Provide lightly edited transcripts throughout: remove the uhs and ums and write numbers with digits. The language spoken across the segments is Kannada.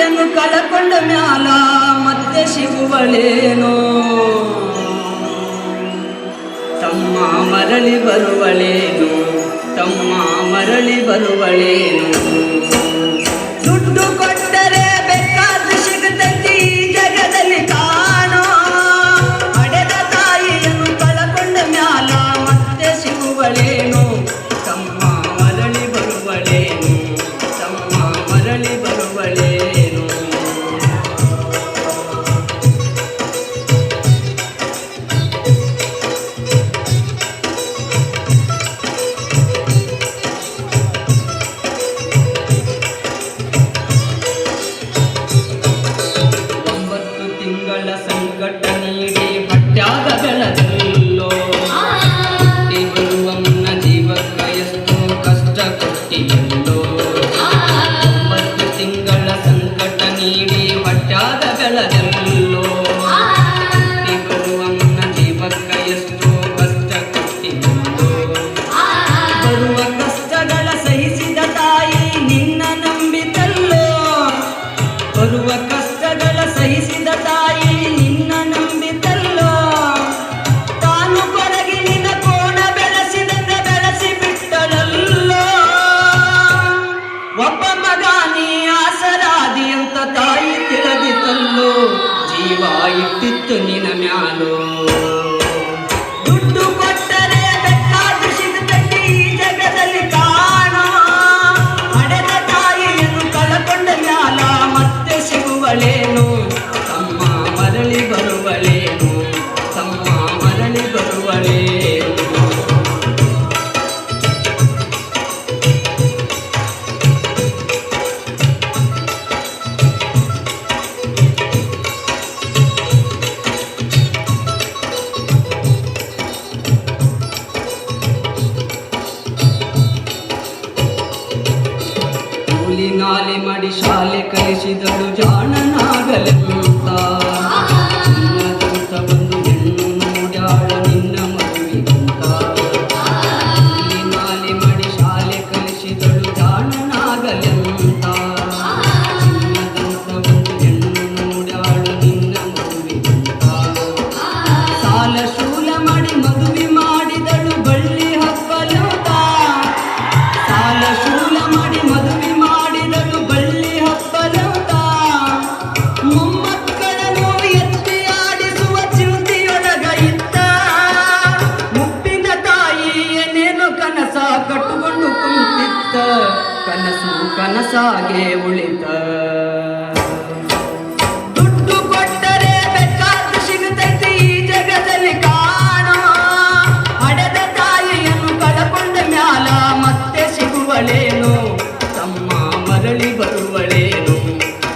ತಾಯಿಯನ್ನು ಕಳಕೊಂಡ ಮ್ಯಾಲ ಮತ್ತೆ ಸಿಗುವಳೇನೋ ತಮ್ಮ ಮರಳಿ ಬರುವಳೇನು ತಮ್ಮ ಮರಳಿ ಬರುವಳೇನು ದುಡ್ಡು ಕೊಟ್ಟರೆ ಬೇಕಾದ ಸಿಗುತ್ತೈತಿ ಜಗದಲ್ಲಿ ಕಾಣೋ ಹಡೆದ ತಾಯಿಯನ್ನು ಕಳಕೊಂಡ ಮ್ಯಾಲ ಮತ್ತೆ ಸಿಗುವಳೇನು ತಮ್ಮ ಮರಳಿ ಬರುವಳೇನು ತಮ್ಮ ಮರಳಿ ಬರುವಳೇನು ಸಂಕಟ ನೀಡಿ ಪಟ್ಯಾಗ ಬೆಳೆದಲ್ಲೋ ಹುಟ್ಟಿ ಬರುವನ್ನ ಜೀವಕ್ಕ ಎಷ್ಟು ಕಷ್ಟ ಕೊಟ್ಟಿಯಲ್ಲೋ 9 ತಿಂಗಳ ಸಂಕಟ ನೀಡಿ ಪಟ್ಯಾಗ ಬೆಳೆದಲ್ಲೋ ಹುಟ್ಟಿ ಬರುವನ್ನ ಜೀವಕ್ಕ ಎಷ್ಟು ಕಷ್ಟ ಕೊಟ್ಟಿಯಲ್ಲೋ ಬರುವ ಕಷ್ಟಗಳ ಸಹಿಸಿದ ತಾಯಿ ನಿನ್ನ ನಂಬಿತಲ್ಲೋ ಬರುವ ಕಷ್ಟಗಳ ಸಹಿಸಿದ ತಾಯಿ ನಿನ್ನ ನಂಬಿತಲ್ಲೋ ತಾನು ಕೊರಗಿ ನಿನ್ನ ಕೋಣ ಬೆಳೆಸಿದಂತೆ ಬೆಳೆಸಿ ಬಿಟ್ಟಳಲ್ಲೋ ಒಬ್ಬ ಮಗ ನೀ ಆಸರಾದಿ ಅಂತ ತಾಯಿ ತಿಳಿದಿತಲ್ಲೋ ಜೀವ ಇಟ್ಟಿತ್ತು ನಿನ್ನ ಮ್ಯಾಲೋ ದುಡ್ಡು ಕೊಟ್ಟರೆ ಬೇಕಾದ ಸಿಗುತ್ತೈತಿ ಈ ಜಗದಲ್ಲಿ ಕಾಣೋ ಹಡೆದ ತಾಯಿಯನ್ನು ಕಳಕೊಂಡ ಮ್ಯಾಲ ಮತ್ತೆ ಸಿಗುವಳೇನು ತಮ್ಮ ಮರಳಿ ಬರುವಳೇನು ತಮ್ಮ ಮರಳಿ ಬರುವಳೇನು ಕೂಲಿ ನಾಲಿ ಮಾಡಿ ಶಾಲೆ ಕಲಿಸಿದಳು ಜಾಣನಾಗಲೆಂತ ನಿನ್ನದಂತ ಒಂದು ಹೆಣ್ಣು ನೋಡ್ಯಾಳ ನಿನ್ನ ಮಗುವಿಗಂತ ಕೂಲಿ ನಾಲಿ ಮಾಡಿ ಶಾಲೆ ಕಲಿಸಿದಳು ಜಾಣನಾಗಲೆಂತ ನಿನ್ನದಂತ ಒಂದು ಹೆಣ್ಣು ನೋಡ್ಯಾಳ ನಿನ್ನ ಮಗುವಿಗಂತ ಸಾಲ ಶೂಲ ಮಾಡಿ ಮದುವೆ ಮಾಡಿದಳು ಬಳ್ಳಿ ಹಬ್ಬಲಂತ ಸಾಲ ಶೂಲ ಮಾಡಿ ಮದುವೆ ಮಾಡಿದಳು ಬಳ್ಳಿ ಹಬ್ಬಲಂತ ಮೊಮ್ಮಕ್ಕಳನ್ನು ಎತ್ತಿ ಆಡಿಸುವ ಚಿಂತೆಯೊಳಗ ಇತ್ತ ಮುಪ್ಪಿನ ತಾಯಿ ಏನೇನು ಕನಸ ಕಟ್ಟುಕೊಂಡು ಕುಂತಿತ್ತ ಕನಸು ಕನಸಾಗೆ ಉಳಿತ ದುಡ್ಡು ಕೊಟ್ಟರೆ ಬೇಕಾದ ಸಿಗುತ್ತೈತಿ ಈ ಜಗದಲ್ಲಿ ಕಾಣೋ ಹಡೆದ ತಾಯಿಯನ್ನು ಕಳಕೊಂಡ ಮ್ಯಾಲ ಮತ್ತೆ ಸಿಗುವಳೇನು ತಮ್ಮ ಮರಳಿ ಬರುವಳೇನು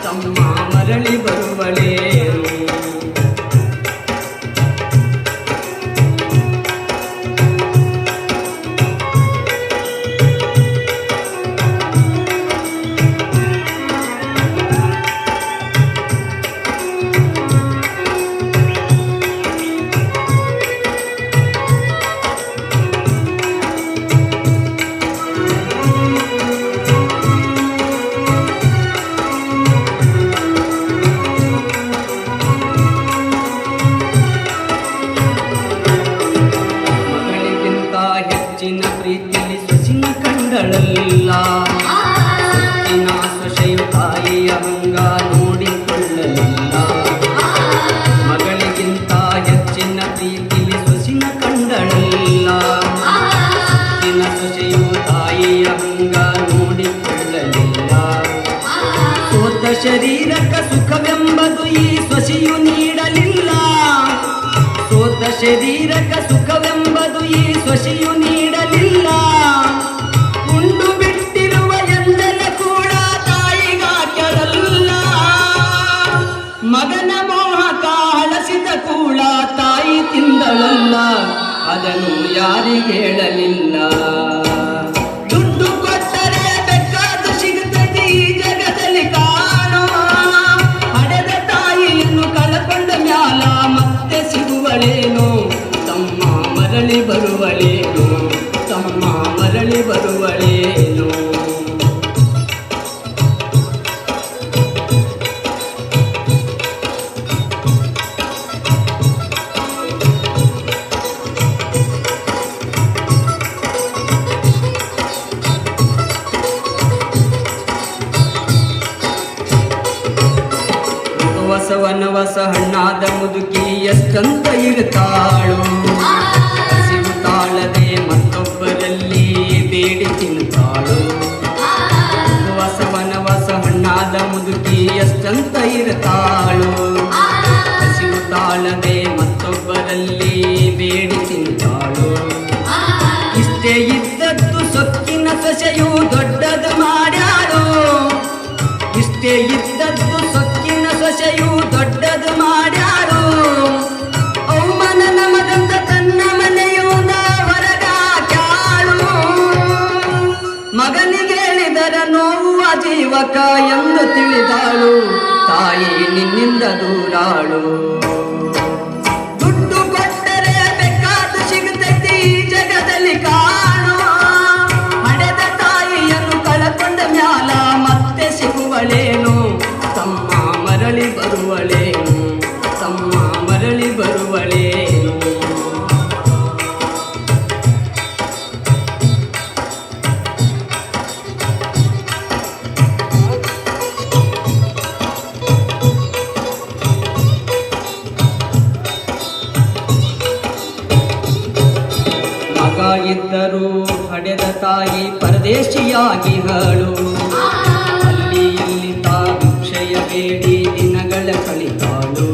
ತಮ್ಮ ಮರಳಿ ಬರುವಳೇನು ಮಗಳಿಗಿಂತ ಹೆಚ್ಚಿನ ಪ್ರೀತಿಯಲ್ಲಿ ಸೊಸಿನ ಕಂಡಳಲ್ಲ ಸೊಕ್ಕಿನ ಸೊಸೆಯು ತಾಯಿಯ ಹಂಗ ನೋಡಿಕೊಳ್ಳಲಿಲ್ಲ ಮಗಳಿಗಿಂತ ಹೆಚ್ಚಿನ ಪ್ರೀತಿಯಲ್ಲಿ ಸೊಸಿನ ಕಂಡಳಲ್ಲ ಸೊಕ್ಕಿನ ಸೊಸೆಯು ತಾಯಿಯ ಹಂಗ ನೋಡಿಕೊಳ್ಳಲಿಲ್ಲ ಸೋತ ಶರೀರಕ್ಕ ಸುಖವೆಂಬುದು ಈ ಸೊಸೆಯು ನೀಡಲಿಲ್ಲ ಸೋತ ಶರೀರಕ್ಕ ಸುಖವೆಂಬುದು ಈ ಸೊಸೆಯು ನೀಡಲಿಲ್ಲ ಉಂಡು ಬಿಟ್ಟಿರುವ ಎಂದೆಲ್ಲ ಕೂಡ ತಾಯಿಗಾಕೆಳಲ್ಲ ಮಗನ ಮೋಹಕ ಹಳಸಿದ ಕೂಡ ತಾಯಿ ತಿಂದಳಲ್ಲ ಅದನ್ನು ಯಾರಿಗೆ ಹೇಳಲಿಲ್ಲ ದುಡ್ಡು ಕೊಟ್ಟರೆ ಬೇಕಾದ ಸಿಗುತ್ತೈತಿ ಈ ಜಗದಲ್ಲಿ ಕಾಣೋ ಹಡೆದ ತಾಯಿಯನ್ನು ಕಳಕೊಂಡ ಮ್ಯಾಲ ಮತ್ತೆ ಸಿಗುವಳೇನು ತಮ್ಮ ಮರಳಿ ಬರುವಳೇನು ತಮ್ಮ ಮರಳಿ ಬರುವಳೇನು ಇರುತ್ತಾಳು. ಹಸಿವು ತಾಳದೆ ಮತ್ತೊಬ್ಬರಲ್ಲಿ ಬೇಡಿ ತಿನ್ನುತ್ತಾಳು. ವಸವನವಸ ಹಣ್ಣಾದ ಮುದುಕಿ ಎಷ್ಟಂತ ಇರುತ್ತಾಳು. ಹಸಿವು ತಾಳದೆ ಮತ್ತೊಬ್ಬರಲ್ಲಿ ಬೇಡಿ ತಿಂತಾಳು. ಇಷ್ಟೇ ಇದ್ದದ್ದು ಸೊಕ್ಕಿನ ಸೊಸೆಯು ದೊಡ್ಡದು ಮಾಡ್ಯಾಳು. ಇಷ್ಟೇ ಇದ್ದದ್ದು ಸೊಕ್ಕಿನ ಸೊಸೆಯು ದೊಡ್ಡದು ಮಾಡ್ಯಾಳು. ಅವಮಾನ ನಮಗಂತ ತನ್ನ ಮನೆಯಿಂದ ಹೊರಗಾಕ್ಯಾಳು. ಮಗನಿಗೆ ಹೇಳಿದರ ನೋವು ಜೀವಕ ಎಂದು ತಿಳಿದಾಳು. ತಾಯಿ ನಿನ್ನಿಂದ ದೂರಾಳು. ದುಡ್ಡು ಕೊಟ್ಟರೆ ಬೇಕಾದು ಸಿಗುತ್ತೈತಿ ಈ ಜಗದಲ್ಲಿ ಕಾಣುವ. ಹಡೆದ ತಾಯಿಯನ್ನು ಕಳಕೊಂಡ ಮ್ಯಾಲ ಮತ್ತೆ ಸಿಗುವಳೇನು. ತಮ್ಮ ಮರಳಿ ಬರುವಳೇನು. ತಮ್ಮ ಮರಳಿ ಬರುವಳೇನು. ಮಗ ಇದ್ದರೂ ಹಡೆದ ತಾಯಿ ಪರದೇಶಿಯಾಗಿಹಳು. ಅಲ್ಲಿ ಇಲ್ಲಿ ತಾ ಭಿಕ್ಷೆಯ ಬೇಡಿ ದಿನಗಳ ಕಳಿತಾಳು.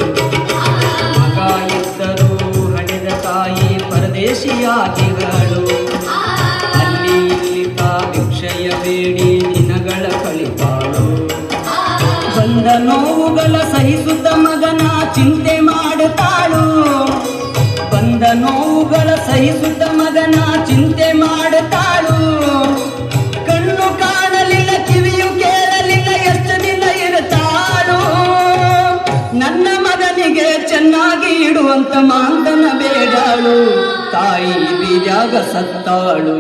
ಮಗ ಇದ್ದರೂ ಹಡೆದ ತಾಯಿ ಪರದೇಶಿಯಾಗಿಹಳು. ಅಲ್ಲಿ ಇಲ್ಲಿ ತಾ ಭಿಕ್ಷೆಯ ಬೇಡಿ ದಿನಗಳ ಕಳಿತಾಳು. ಬಂದ ನೋವುಗಳ ಸಹಿಸುತ್ತ ಮಗನ ಚಿಂತೆ ಮಾಡುತ್ತಾಳು. ಬಂದ ನೋವುಗಳ ಸಹಿಸುತ್ತ ಮಗನ ಚಿಂತೆ ಮಾಡುತ್ತಾಳು. ಕಣ್ಣು ಕಾಣಲಿಲ್ಲ, ಕಿವಿಯು ಕೇಳಲಿಲ್ಲ, ಎಷ್ಟು ದಿನ ಇರುತ್ತಾಳು. ನನ್ನ ಮಗನಿಗೆ ಚೆನ್ನಾಗಿ ಇಡುವಂತ ಮಾಂತನ ಬೇಡಾಳು. ತಾಯಿ ಬೀಜಾಗ ಸತ್ತಾಳು.